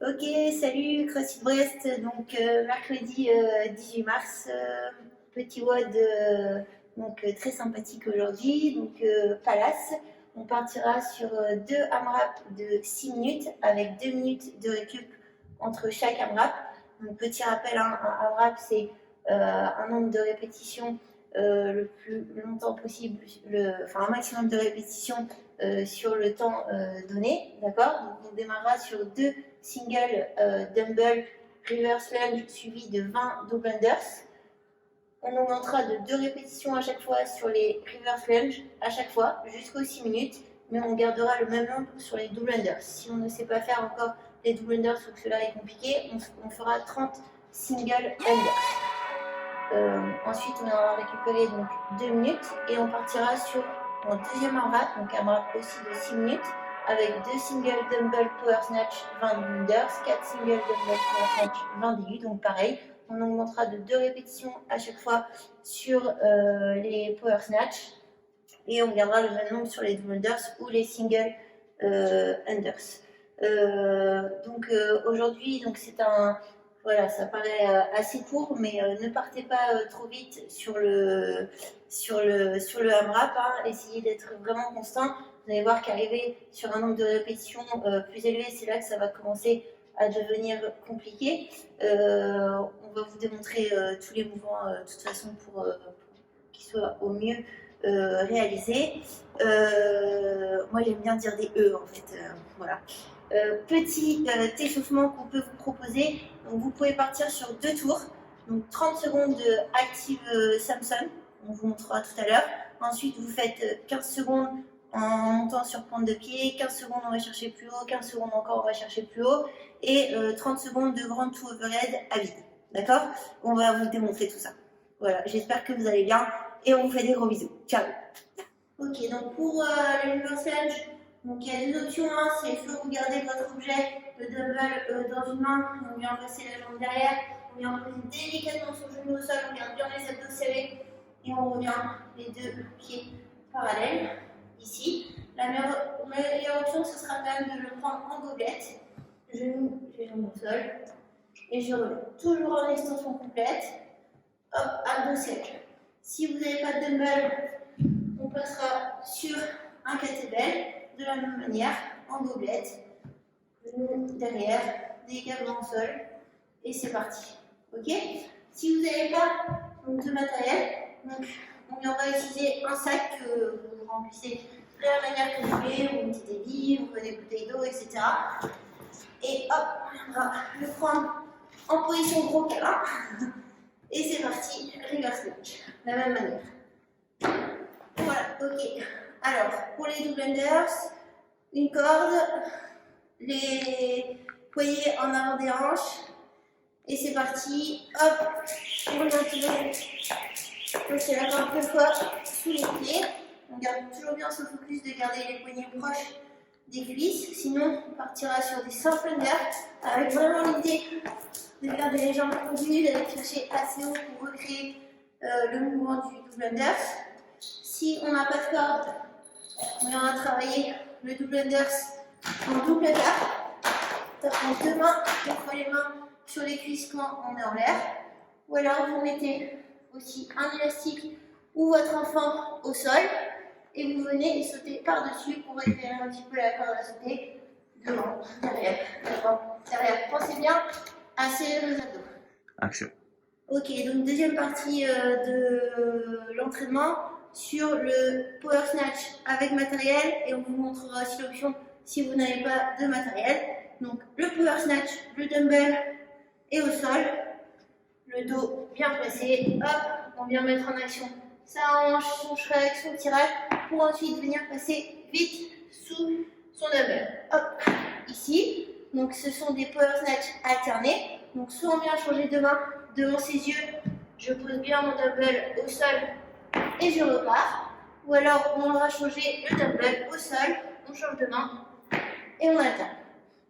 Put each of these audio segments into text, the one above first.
Ok, salut CrossFit Brest, donc mercredi 18 mars, petit WOD très sympathique aujourd'hui, donc Palace. On partira sur deux AMRAP de 6 minutes avec 2 minutes de récup entre chaque AMRAP. Donc petit rappel, hein, un AMRAP c'est un nombre de répétitions le plus longtemps possible, enfin un maximum de répétitions sur le temps donné, d'accord. Donc on démarrera sur deux single dumbbell reverse lunge suivi de 20 double unders. On augmentera de 2 répétitions à chaque fois sur les reverse lunge à chaque fois jusqu'aux 6 minutes, mais on gardera le même nombre sur les double unders. Si on ne sait pas faire encore les double unders ou que cela est compliqué, on fera 30 single unders. Ensuite, on aura récupéré donc 2 minutes et on partira sur un deuxième AMRAP, donc AMRAP aussi de 6 minutes, avec 2 single dumbbell power snatch 20 unders, 4 single dumbbell power snatch 20 DU, donc pareil, on augmentera de 2 répétitions à chaque fois sur les power snatch et on gardera le même nombre sur les double unders ou les single unders. Aujourd'hui, c'est un... Voilà, ça paraît assez court, mais ne partez pas trop vite sur le AMRAP, hein. Essayez d'être vraiment constant. Vous allez voir qu'arriver sur un nombre de répétitions plus élevé, c'est là que ça va commencer à devenir compliqué. On va vous démontrer tous les mouvements de toute façon pour qu'ils soient au mieux réalisés. Moi, j'aime bien dire des E en fait. Voilà. Petit échauffement qu'on peut vous proposer. Donc, vous pouvez partir sur 2 tours. Donc 30 secondes de Active Samson, on vous montrera tout à l'heure. Ensuite, vous faites 15 secondes en montant sur pointe de pied, 15 secondes on va chercher plus haut, 15 secondes encore on va chercher plus haut, et 30 secondes de grand to overhead à vide. D'accord? On va vous démontrer tout ça. Voilà, j'espère que vous allez bien et on vous fait des gros bisous. Ciao. Ok, donc pour le reverse lunge, donc il y a deux options, hein. C'est soit vous gardez votre objet, le dumbbell dans une main, on vient passer la jambe derrière, on vient poser délicatement son genou au sol, on garde bien les abdos serrés et on revient les deux pieds parallèles ici. La meilleure option, ce sera quand même de le prendre en goguette, genou, les jambes au sol, et je reviens toujours en extension complète, hop, abdos serrés. Si vous n'avez pas de dumbbell, on passera sur un kettlebell de la même manière, en goguette, genou derrière, délicatement au sol, et c'est parti. Ok? Si vous n'avez pas de matériel, donc on viendra utiliser un sac que vous remplissez de la manière que vous voulez, vous mettez des livres, des bouteilles d'eau, etc. Et hop, on va le prendre en position gros câlin. Et c'est parti, reverse lunge, de la même manière. Voilà, ok. Alors, pour les double unders, une corde, les poignets en avant des hanches, et c'est parti. Hop, on revient c'est la corde deux fois sous les pieds. On garde toujours bien ce focus de garder les poignets proches des cuisses, sinon on partira sur des simples unders avec vraiment l'idée de garder les jambes continues, d'aller chercher assez haut pour recréer le mouvement du double unders. Si on n'a pas de corde, on viendra travailler le double unders en double garde. Tapant deux mains, deux fois les mains sur les cuisses quand on est en l'air. Ou alors vous mettez aussi un élastique ou votre enfant au sol et vous venez et sautez par-dessus pour récupérer un petit peu la corde à sauter. Devant, derrière, devant, derrière. Pensez bien à serrer les abdos. Action. Ok, donc deuxième partie de l'entraînement sur le power snatch avec matériel et on vous montrera aussi l'option si vous n'avez pas de matériel. Donc le power snatch, le dumbbell est au sol, le dos bien placé, hop, on vient mettre en action sa hanche, son shrek, son tirage pour ensuite venir passer vite sous son dumbbell. Hop, ici, donc ce sont des power snatch alternés. Donc soit on vient changer de main devant ses yeux, je pose bien mon dumbbell au sol et je repars. Ou alors on va changer le dumbbell au sol, on change de main et on alterne.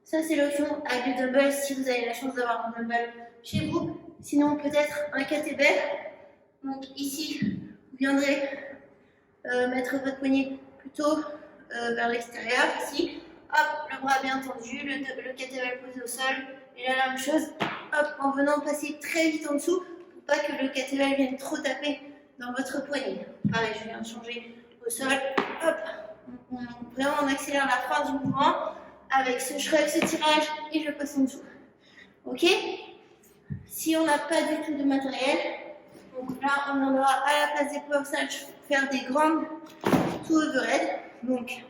Ça c'est l'option avec le dumbbell si vous avez la chance d'avoir un dumbbell chez vous. Sinon peut-être un kettlebell. Donc ici, vous viendrez mettre votre poignet plutôt vers l'extérieur ici. hop, le bras bien tendu, le kettlebell posé au sol. Et là, la même chose, hop, en venant passer très vite en dessous, pour pas que le kettlebell vienne trop taper dans votre poignet. Pareil, je viens de changer au sol, hop, vraiment on accélère la fin du mouvement avec ce shrug, ce tirage et je passe en dessous. Ok? Si on n'a pas du tout de matériel, donc là on viendra à la place des power snatch faire des grandes to overhead. Donc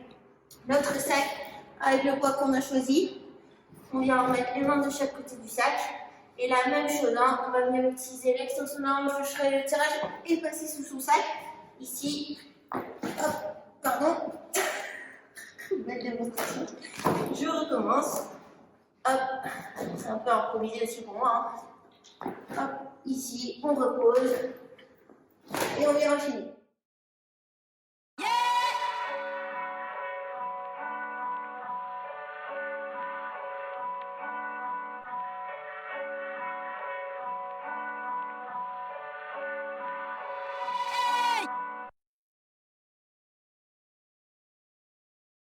notre sac avec le poids qu'on a choisi, on vient remettre les mains de chaque côté du sac. Et la même chose, hein, on va venir utiliser l'extension de la hanche, le shrug, le tirage et passer sous son sac. Ici, hop, pardon, belle démonstration. Je recommence. Hop, c'est un peu improvisé aussi pour moi. Hein. Hop, ici, on repose et on vient enchaîner.